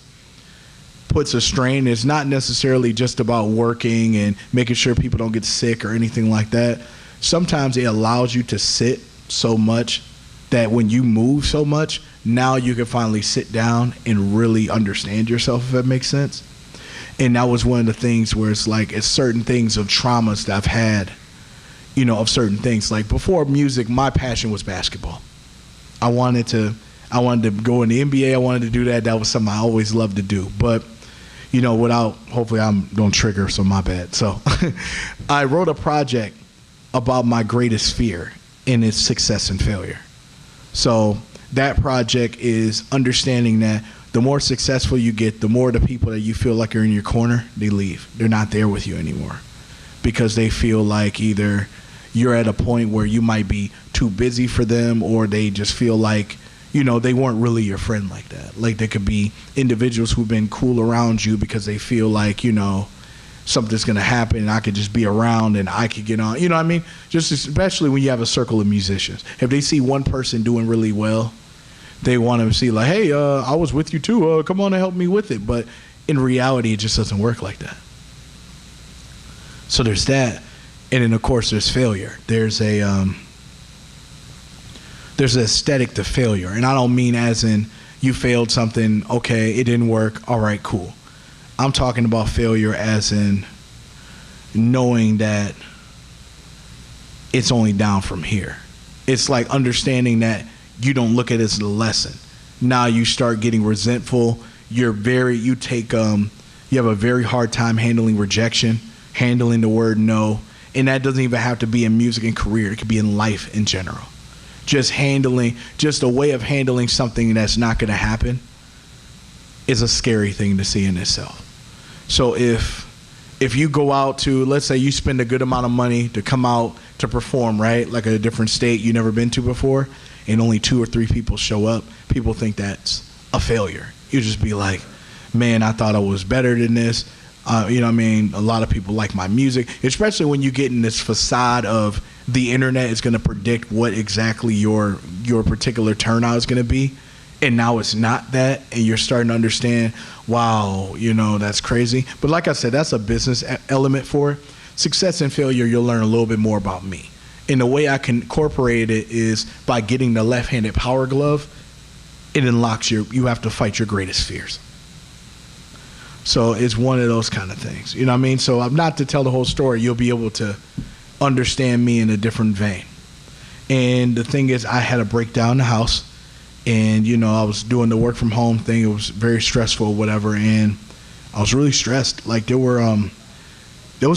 a strain. It's not necessarily just about working and making sure people don't get sick or anything like that. Sometimes it allows you to sit so much that when you move so much, now you can finally sit down and really understand yourself, if that makes sense. And that was one of the things where it's like, it's certain things of traumas that I've had, of certain things. Like before music, my passion was basketball. I wanted to go in the NBA. I wanted to do that. That was something I always loved to do. But, hopefully I don't trigger, so my bad. So I wrote a project about my greatest fear, and it's success and failure. So that project is understanding that the more successful you get, the more the people that you feel like are in your corner, they leave. They're not there with you anymore, because they feel like either you're at a point where you might be too busy for them, or they just feel like, they weren't really your friend like that. Like there could be individuals who've been cool around you because they feel like, something's going to happen and I could just be around and I could get on. You know what I mean? Just especially when you have a circle of musicians. If they see one person doing really well, they want to see like, hey, I was with you too. Come on and help me with it. But in reality, it just doesn't work like that. So there's that. And then, of course, there's failure. There's an aesthetic to failure. And I don't mean as in you failed something, okay, it didn't work, all right, cool. I'm talking about failure as in knowing that it's only down from here. It's like understanding that you don't look at it as a lesson. Now you start getting resentful. You have a very hard time handling rejection, handling the word no. And that doesn't even have to be in music and career. It could be in life in general. Just a way of handling something that's not going to happen is a scary thing to see in itself. So if you go out to, let's say you spend a good amount of money to come out to perform, right? Like a different state you've never been to before, and only 2 or 3 people show up, people think that's a failure. You just be like, man, I thought I was better than this. You know what I mean? A lot of people like my music, especially when you get in this facade of the internet is going to predict what exactly your particular turnout is going to be. And now it's not that, and you're starting to understand, wow, that's crazy. But like I said, that's a business element for it. Success and failure, you'll learn a little bit more about me. And the way I can incorporate it is by getting the Left-Handed Power Glove. It unlocks you have to fight your greatest fears. So it's one of those kind of things. You know what I mean? So not to tell the whole story, you'll be able to understand me in a different vein. And the thing is, I had a breakdown in the house, and I was doing the work from home thing. It was very stressful, whatever, and I was really stressed. Like there was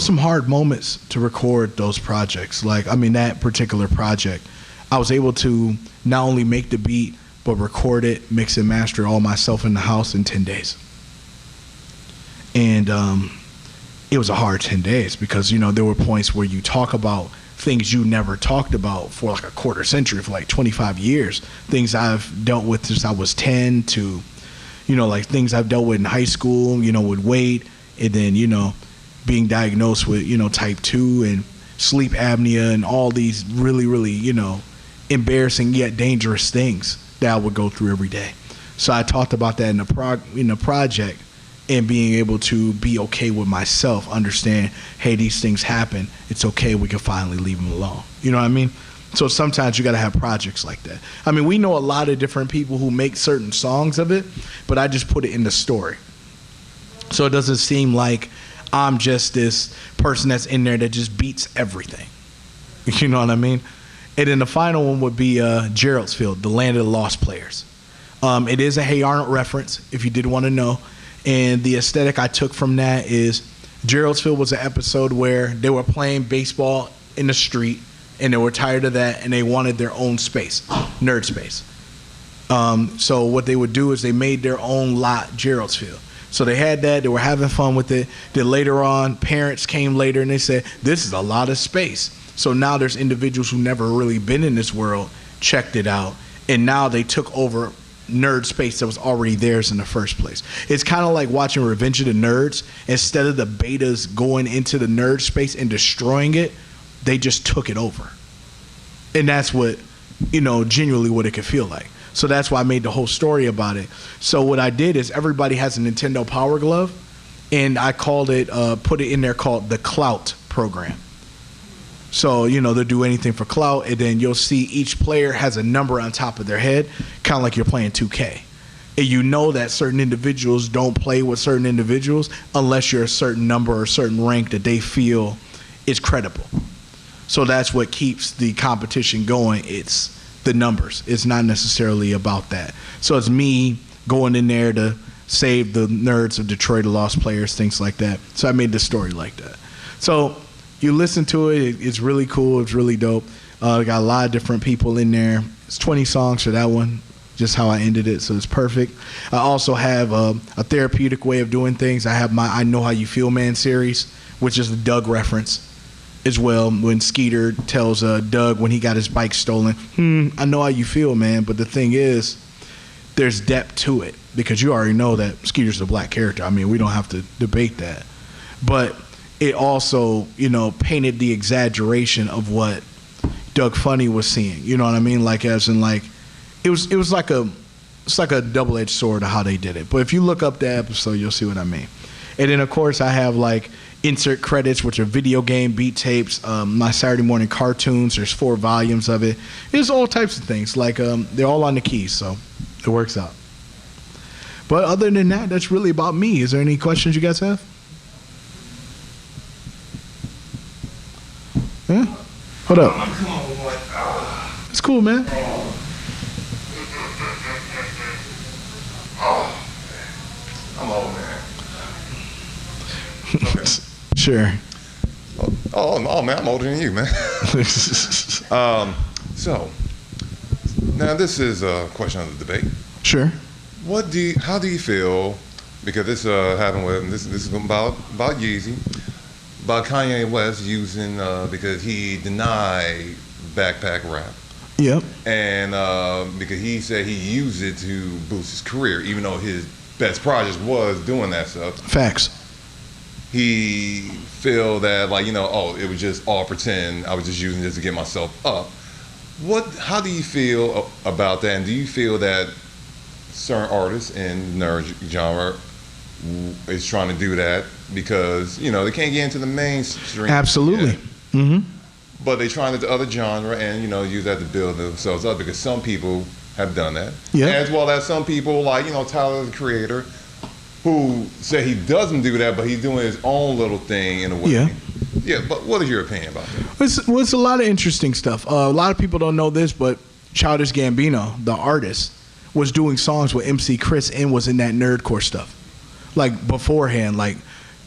some hard moments to record those projects. That particular project, I was able to not only make the beat, but record it, mix and master all myself in the house in 10 days. And it was a hard 10 days because, there were points where you talk about things you never talked about for like a quarter century, for like 25 years. Things I've dealt with since I was 10 to, like things I've dealt with in high school, with weight, and then, being diagnosed with, type 2 and sleep apnea and all these really, really, embarrassing yet dangerous things that I would go through every day. So I talked about that in the project, and being able to be okay with myself, understand, hey, these things happen. It's okay. We can finally leave them alone. You know what I mean? So sometimes you got to have projects like that. I mean, we know a lot of different people who make certain songs of it, but I just put it in the story. So it doesn't seem like I'm just this person that's in there that just beats everything. You know what I mean? And then the final one would be Gerald's Field, the land of the lost players. It is a Hey Arnold reference, if you did want to know. And the aesthetic I took from that is Gerald's Field was an episode where they were playing baseball in the street, and they were tired of that, and they wanted their own space, nerd space. So what they would do is they made their own lot, Gerald's Field. So they had that. They were having fun with it. Then later on, parents came later, and they said, this is a lot of space. So now there's individuals who never really been in this world, checked it out, and now they took over nerd space that was already theirs in the first place. It's kind of like watching Revenge of the Nerds. Instead of the betas going into the nerd space and destroying it, they just took it over. And that's what, genuinely what it could feel like. So that's why I made the whole story about it. So what I did is everybody has a Nintendo Power Glove, and I called it, put it in there called the Clout Program. So, they'll do anything for clout, and then you'll see each player has a number on top of their head, kind of like you're playing 2K. And you know that certain individuals don't play with certain individuals unless you're a certain number or a certain rank that they feel is credible. So that's what keeps the competition going. It's the numbers. It's not necessarily about that. So it's me going in there to save the nerds of Detroit, the lost players, things like that. So I made the story like that. So you listen to it, it's really cool, it's really dope. Got a lot of different people in there. It's 20 songs for that one, just how I ended it, so it's perfect. I also have a therapeutic way of doing things. I have my I Know How You Feel Man series, which is the Doug reference as well, when Skeeter tells Doug when he got his bike stolen, I know how you feel, man, but the thing is, there's depth to it, because you already know that Skeeter's a black character. I mean, we don't have to debate that. But it also, painted the exaggeration of what Doug Funny was seeing. You know what I mean? Like, as in, like, it was like a double-edged sword of how they did it. But if you look up the episode, you'll see what I mean. And then, of course, I have, like, insert credits, which are video game beat tapes, my Saturday morning cartoons. There's 4 volumes of it. There's all types of things. Like, they're all on the keys, so it works out. But other than that, that's really about me. Is there any questions you guys have? Yeah? Hold up. It's cool, man. I'm old, man. Okay. Sure. Oh, man, I'm older than you, man. So, now this is a question of the debate. Sure. How do you feel, because this happened with, this is about Yeezy, about Kanye West using, because he denied backpack rap. Yep. And because he said he used it to boost his career, even though his best project was doing that stuff. Facts. He feel that, like, it was just all pretend. I was just using this to get myself up. How do you feel about that? And do you feel that certain artists in the nerd genre is trying to do that because, they can't get into the mainstream? Absolutely. Mm-hmm. But they trying to do other genre and, use that to build themselves up, because some people have done that. Yeah. As well as some people, like, Tyler, the Creator, who say he doesn't do that, but he's doing his own little thing in a way. Yeah. Yeah, but what is your opinion about that? It's a lot of interesting stuff. A lot of people don't know this, but Childish Gambino, the artist, was doing songs with MC Chris and was in that nerdcore stuff. Like, beforehand, like,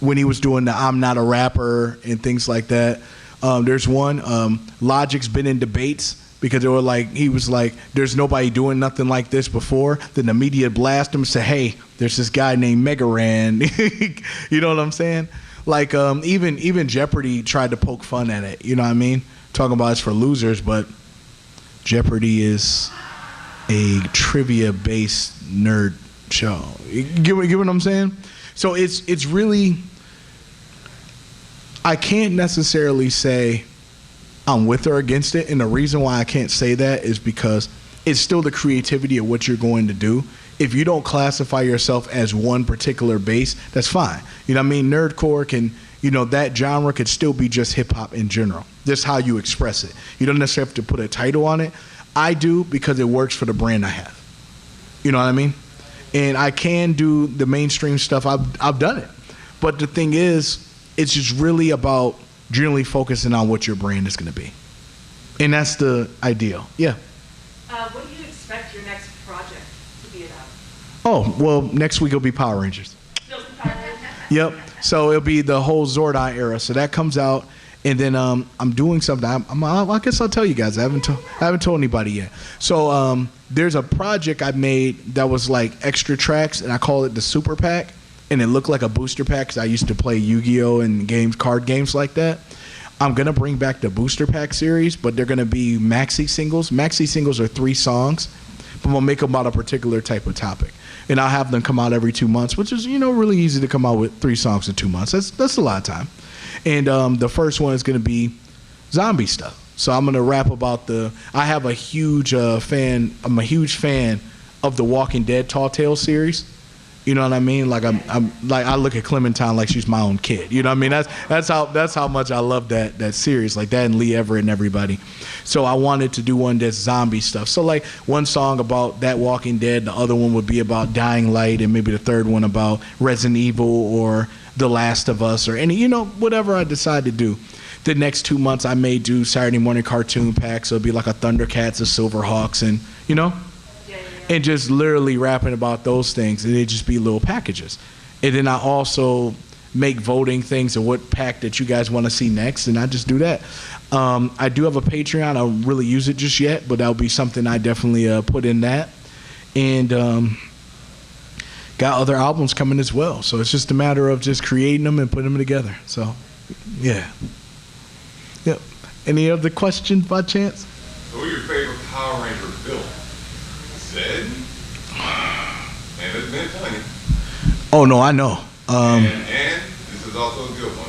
when he was doing the I'm Not a Rapper and things like that. There's one, Logic's been in debates because they were like, he was like, there's nobody doing nothing like this before. Then the media blast him and say, hey, there's this guy named Megaran. You know what I'm saying? Like, even Jeopardy tried to poke fun at it. You know what I mean? talking about it's for losers, but Jeopardy is a trivia-based nerd show. You get what I'm saying? So it's really, I can't necessarily say I'm with or against it, and the reason why I can't say that is because it's still the creativity of what you're going to do. If you don't classify yourself as one particular base, that's fine. You know what I mean? Nerdcore can, that genre could still be just hip-hop in general. Just how you express it. You don't necessarily have to put a title on it. I do because it works for the brand I have. You know what I mean? And I can do the mainstream stuff. I've done it. But the thing is, it's just really about generally focusing on what your brand is going to be. And that's the ideal. Yeah. What do you expect your next project to be about? Oh, well, next week it'll be Power Rangers. Yep. So it'll be the whole Zordon era. So that comes out, and then I'm doing something. I guess I'll tell you guys. I haven't told anybody yet. So there's a project I made that was like extra tracks, and I call it the Super Pack, and it looked like a booster pack because I used to play Yu-Gi-Oh and card games like that. I'm gonna bring back the booster pack series, but they're gonna be maxi singles. Maxi singles are 3 songs, but we'll make them about a particular type of topic. And I'll have them come out every 2 months, which is, really easy to come out with 3 songs in 2 months. That's a lot of time. And the first one is going to be zombie stuff. So I'm going to rap about I have a huge fan. I'm a huge fan of the Walking Dead Tall Tales series. You know what I mean? Like I'm like I look at Clementine like she's my own kid. You know what I mean? That's how much I love that series, like that and Lee Everett and everybody. So I wanted to do one that's zombie stuff. So like one song about that Walking Dead, the other one would be about Dying Light, and maybe the third one about Resident Evil or The Last of Us or any, whatever I decide to do. The next 2 months I may do Saturday morning cartoon packs. So it'll be like a Thundercats, a Silverhawks, and and just literally rapping about those things, and they just be little packages. And then I also make voting things of what pack that you guys want to see next, and I just do that. I do have a Patreon. I don't really use it just yet, but that'll be something I definitely put in that. And got other albums coming as well. So it's just a matter of just creating them and putting them together. So, yeah. Yep. Any other questions by chance? Who are your favorite Power Ranger villains? Zed? And there's been plenty. Oh, no, I know. And this is also a good one.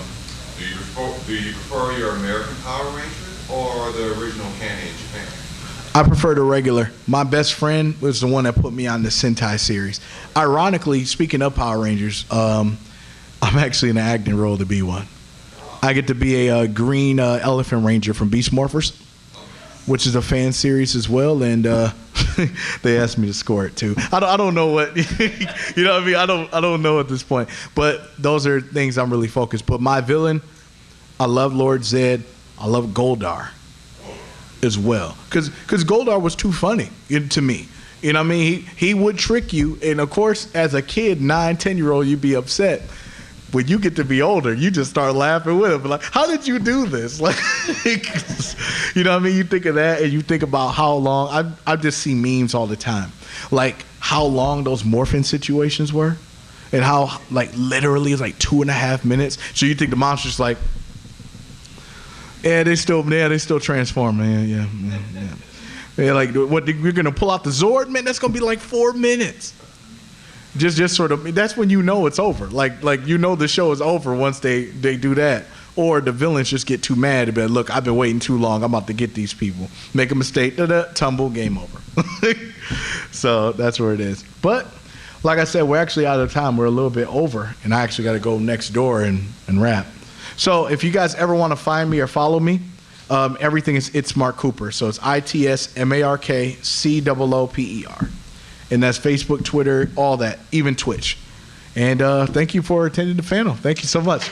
Do you prefer your American Power Rangers or the original canon in Japan? I prefer the regular. My best friend was the one that put me on the Sentai series. Ironically, speaking of Power Rangers, I'm actually in an acting role to be one. I get to be a green elephant ranger from Beast Morphers, which is a fan series as well, and they asked me to score it too. I don't know what you know what I mean. I don't know at this point, but those are things I'm really focused. But my villain, I love Lord Zed. I love Goldar as well, because Goldar was too funny to me. You know what I mean? He would trick you, and of course, as a kid, 9, 10-year-old, you'd be upset. When you get to be older, you just start laughing with him. Like, how did you do this? Like, you know what I mean? You think of that, and you think about how long. I just see memes all the time, like how long those morphing situations were, and how like literally it's like 2.5 minutes. So you think the monster's like, they still transform, man. Yeah. Like, what we're gonna pull out the Zord, man? That's gonna be like 4 minutes. Just sort of, that's when you know it's over. Like the show is over once they do that. Or the villains just get too mad and be like, look, I've been waiting too long. I'm about to get these people. Make a mistake, tumble, game over. So that's where it is. But like I said, we're actually out of time. We're a little bit over, and I actually got to go next door and rap. So if you guys ever want to find me or follow me, everything is It's Mark Cooper. So it's ITSMARKCOOPER. And that's Facebook, Twitter, all that, even Twitch. And thank you for attending the panel. Thank you so much.